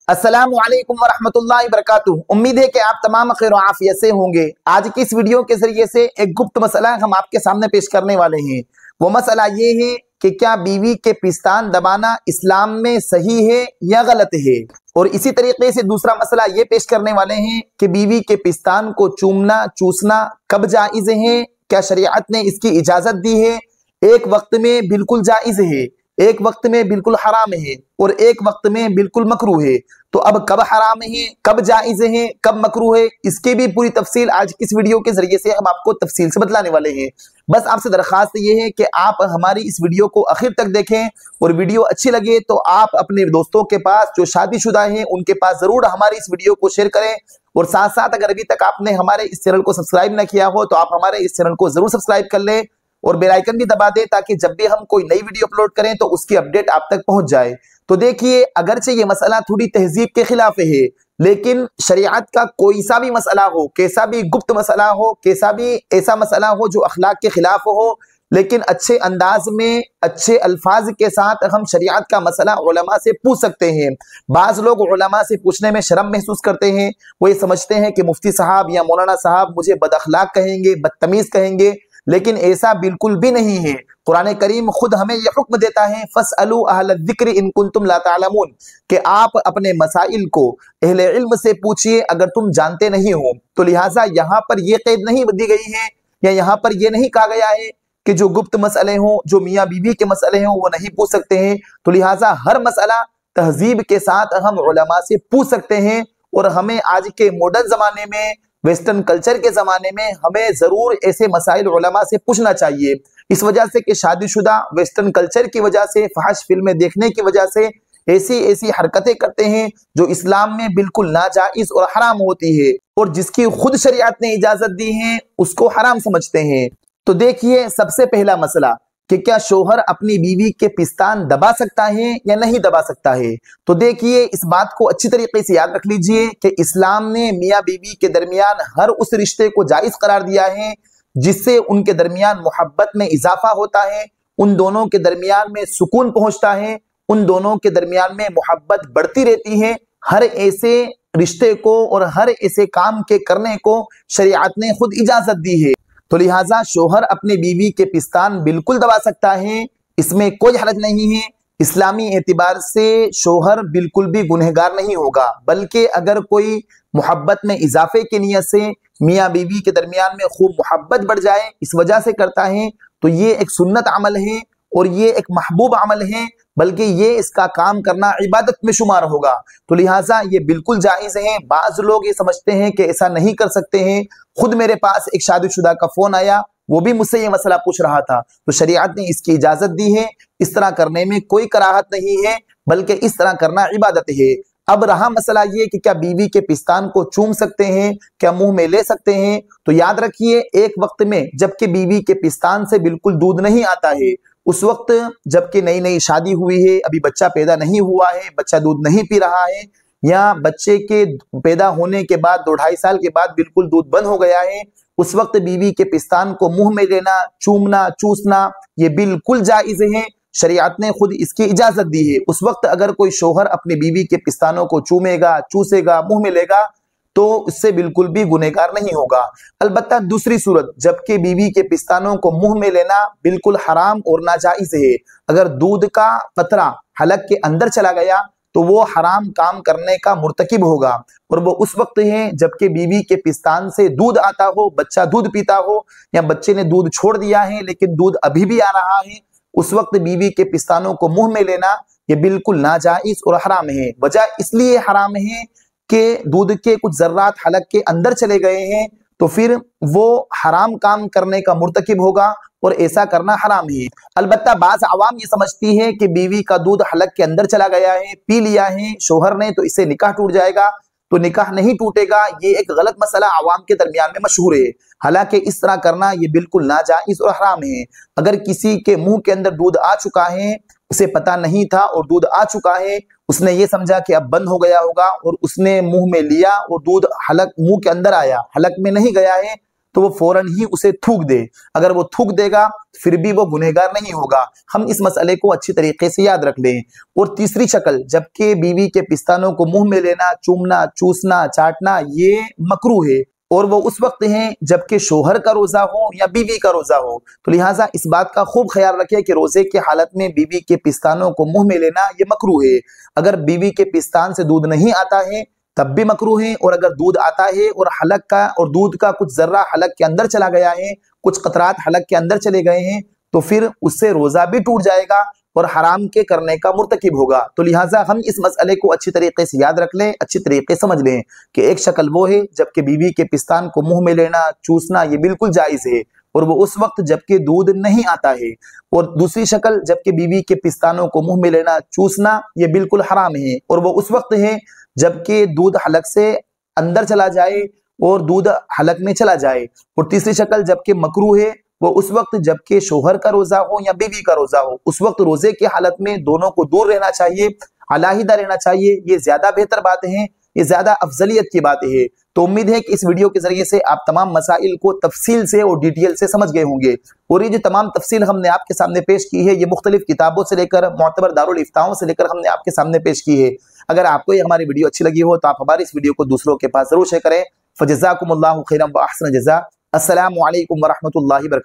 अस्सलामु अलैकुम वरहमतुल्लाहि वबरकातुहू। उम्मीद है कि आप तमाम खैर आफियत से होंगे। आज की इस वीडियो के जरिए से एक गुप्त मसला हम आपके सामने पेश करने वाले हैं। वो मसला ये है कि क्या बीवी के पिस्तान दबाना इस्लाम में सही है या गलत है। और इसी तरीके से दूसरा मसला ये पेश करने वाले हैं कि बीवी के पिस्तान को चूमना चूसना कब जायज है, क्या शरीयत ने इसकी इजाजत दी है। एक वक्त में बिल्कुल जायज है, एक वक्त में बिल्कुल हराम है और एक वक्त में बिल्कुल मकरूह है। तो अब कब हराम है, कब जायज है, कब मकरूह है, इसकी भी पूरी तफसील आज इस वीडियो के जरिए से हम आपको तफसील से बतलाने वाले हैं। बस आपसे दरखास्त ये है कि आप हमारी इस वीडियो को आखिर तक देखें और वीडियो अच्छी लगे तो आप अपने दोस्तों के पास जो शादीशुदा हैं उनके पास जरूर हमारी इस वीडियो को शेयर करें। और साथ साथ अगर अभी तक आपने हमारे इस चैनल को सब्सक्राइब न किया हो तो आप हमारे इस चैनल को जरूर सब्सक्राइब कर लें और बेल आइकन भी दबा दे ताकि जब भी हम कोई नई वीडियो अपलोड करें तो उसकी अपडेट आप तक पहुंच जाए। तो देखिए, अगरचे ये मसला थोड़ी तहजीब के खिलाफ है, लेकिन शरीयत का कोई सा भी मसला हो, कैसा भी गुप्त मसला हो, कैसा भी ऐसा मसला हो जो अखलाक के खिलाफ हो, लेकिन अच्छे अंदाज में अच्छे अल्फाज के साथ हम शरीयत का मसला उलमा से पूछ सकते हैं। बाज लोग उलमा से पूछने में शर्म महसूस करते हैं, वो ये समझते हैं कि मुफ्ती साहब या मौलाना साहब मुझे बदअखलाक कहेंगे, बदतमीज कहेंगे, लेकिन ऐसा बिल्कुल भी नहीं है। कुरान करीम खुद हमें यह हुक्म देता है, फस्अलू अहल ज़िक्र इन कुंतुम ला तालमून, कि आप अपने मसाइल को अहले इल्म से पूछिए अगर तुम जानते नहीं हो। तो लिहाजा यहाँ पर यह कैद नहीं दी गई है या यहाँ पर यह नहीं कहा गया है कि जो गुप्त मसले हों, जो मियाँ बीवी के मसले हों वो नहीं पूछ सकते हैं। तो लिहाजा हर मसला तहजीब के साथ हम उलमा से पूछ सकते हैं। और हमें आज के मॉडर्न जमाने में, वेस्टर्न कल्चर के जमाने में हमें जरूर ऐसे मसाइल उलमा से पूछना चाहिए। इस वजह से कि शादीशुदा वेस्टर्न कल्चर की वजह से, फहश फिल्में देखने की वजह से ऐसी ऐसी हरकतें करते हैं जो इस्लाम में बिल्कुल नाजायज और हराम होती है और जिसकी खुद शरीयत ने इजाजत दी है उसको हराम समझते हैं। तो देखिए, सबसे पहला मसला कि क्या शोहर अपनी बीवी के पिस्तान दबा सकता है या नहीं दबा सकता है। तो देखिए, इस बात को अच्छी तरीके से याद रख लीजिए कि इस्लाम ने मियाँ बीवी के दरमियान हर उस रिश्ते को जायज करार दिया है जिससे उनके दरमियान मोहब्बत में इजाफा होता है, उन दोनों के दरमियान में सुकून पहुंचता है, उन दोनों के दरमियान में मोहब्बत बढ़ती रहती है। हर ऐसे रिश्ते को और हर ऐसे काम के करने को शरीयत ने खुद इजाजत दी है। तो लिहाजा शोहर अपने बीवी के पिस्तान बिल्कुल दबा सकता है, इसमें कोई हरज नहीं है। इस्लामी एतबार से शोहर बिल्कुल भी गुनहगार नहीं होगा, बल्कि अगर कोई मोहब्बत में इजाफे की नीयत से मियाँ बीवी के दरमियान में खूब मोहब्बत बढ़ जाए इस वजह से करता है तो ये एक सुन्नत अमल है और ये एक महबूब अमल है, बल्कि ये इसका काम करना इबादत में शुमार होगा। तो लिहाजा ये बिल्कुल जायज है। बाज लोग ये समझते हैं कि ऐसा नहीं कर सकते हैं। खुद मेरे पास एक शादीशुदा का फोन आया, वो भी मुझसे ये मसला पूछ रहा था, तो शरीयत ने इसकी इजाजत दी है। इस तरह करने में कोई कराहत नहीं है, बल्कि इस तरह करना इबादत है। अब रहा मसला ये कि क्या बीवी के पिस्तान को चूम सकते हैं, क्या मुंह में ले सकते हैं। तो याद रखिए, एक वक्त में जबकि बीवी के पिस्तान से बिल्कुल दूध नहीं आता है, उस वक्त जबकि नई नई शादी हुई है, अभी बच्चा पैदा नहीं हुआ है, बच्चा दूध नहीं पी रहा है, या बच्चे के पैदा होने के बाद 2-2.5 साल के बाद बिल्कुल दूध बंद हो गया है, उस वक्त बीवी के पिस्तान को मुंह में लेना, चूमना, चूसना ये बिल्कुल जायज है। शरीयत ने खुद इसकी इजाजत दी है। उस वक्त अगर कोई शोहर अपनी बीवी के पिस्तानों को चूमेगा, चूसेगा, मुंह में लेगा तो उससे बिल्कुल भी गुनहगार नहीं होगा। अलबत्ता दूसरी सूरत, जबकि बीवी के पिस्तानों को मुंह में लेना बिल्कुल हराम और नाजायज है। अगर दूध का कतरा हलक के अंदर चला गया तो वो हराम काम करने का मुर्तकिब होगा, और वो उस वक्त है जबकि बीवी के पिस्तान से दूध आता हो, बच्चा दूध पीता हो, या बच्चे ने दूध छोड़ दिया है लेकिन दूध अभी भी आ रहा है, उस वक्त बीवी के पिस्तानों को मुंह में लेना ये बिल्कुल नाजायज और हराम है। वजह इसलिए हराम है कि दूध के कुछ जर्रात हलक के अंदर चले गए हैं, तो फिर वो हराम काम करने का मुर्तकिब होगा और ऐसा करना हराम है। अलबत्ता बाज़ अवाम ये समझती है कि बीवी का दूध हलक के अंदर चला गया है, पी लिया है शोहर ने, तो इससे निकाह टूट जाएगा। तो निकाह नहीं टूटेगा, ये एक गलत मसला अवाम के दरमियान में मशहूर है। हालांकि इस तरह करना ये बिल्कुल नाजायज और हराम है। अगर किसी के मुंह के अंदर दूध आ चुका है, उसे पता नहीं था और दूध आ चुका है, उसने ये समझा कि अब बंद हो गया होगा और उसने मुंह में लिया और दूध हलक मुंह के अंदर आया, हलक में नहीं गया है, तो वो फौरन ही उसे थूक दे। अगर वो थूक देगा फिर भी वो गुनहगार नहीं होगा। हम इस मसले को अच्छी तरीके से याद रख लें। और तीसरी शक्ल, जबकि बीवी के पिस्तानों को मुंह में लेना, चूमना, चूसना, चाटना, ये मकरूह है और वो उस वक्त है जबकि शोहर का रोजा हो या बीवी का रोजा हो। तो लिहाजा इस बात का खूब ख्याल रखें कि रोजे की हालत में बीवी के पिस्तानों को मुंह में लेना ये मकरूह है। अगर बीवी के पिस्तान से दूध नहीं आता है तब भी मकरूह है, और अगर दूध आता है और हलक का और दूध का कुछ जर्रा हलक के अंदर चला गया है, कुछ कतरात हलक के अंदर चले गए हैं, तो फिर उससे रोजा भी टूट जाएगा और हराम के करने का मुर्तकिब होगा। तो लिहाजा हम इस मसले को अच्छी तरीके से याद रख लें, अच्छी तरीके से समझ लें कि एक शक्ल वो है जबकि बीवी के पिस्तान को मुंह में लेना, चूसना, ये बिल्कुल जायज है और वो उस वक्त जबकि दूध नहीं आता है। और दूसरी शक्ल, जबकि बीवी के पिस्तानों को मुंह में लेना, चूसना, ये बिल्कुल हराम है और वो उस वक्त है जबकि दूध हलक से अंदर चला जाए और दूध हलक में चला जाए। और तीसरी शक्ल, जबकि मकरूह है, वो उस वक्त जबकि शोहर का रोजा हो या बीवी का रोजा हो, उस वक्त रोजे की हालत में दोनों को दूर रहना चाहिए, अलहदा रहना चाहिए। ये ज्यादा बेहतर बातें हैं, ये ज्यादा अफजलियत की बातें हैं। तो उम्मीद है कि इस वीडियो के जरिए से आप तमाम मसाइल को तफसील से और डिटेल से समझ गए होंगे। और ये जो तमाम तफसील हमने आपके सामने पेश की है, ये मुख्तलिफ किताबों से लेकर मोतबर दारुल इफ्ताओं से लेकर हमने आपके सामने पेश की है। अगर आपको ये हमारी वीडियो अच्छी लगी हो तो आप हमारी इस वीडियो को दूसरों के पास जरूर शेयर करें। फजज़ाकुमुल्लाहु खैरन व अहसन जज़ा। अस्सलामु अलैकुम व रहमतुल्लाहि व बरकातहू।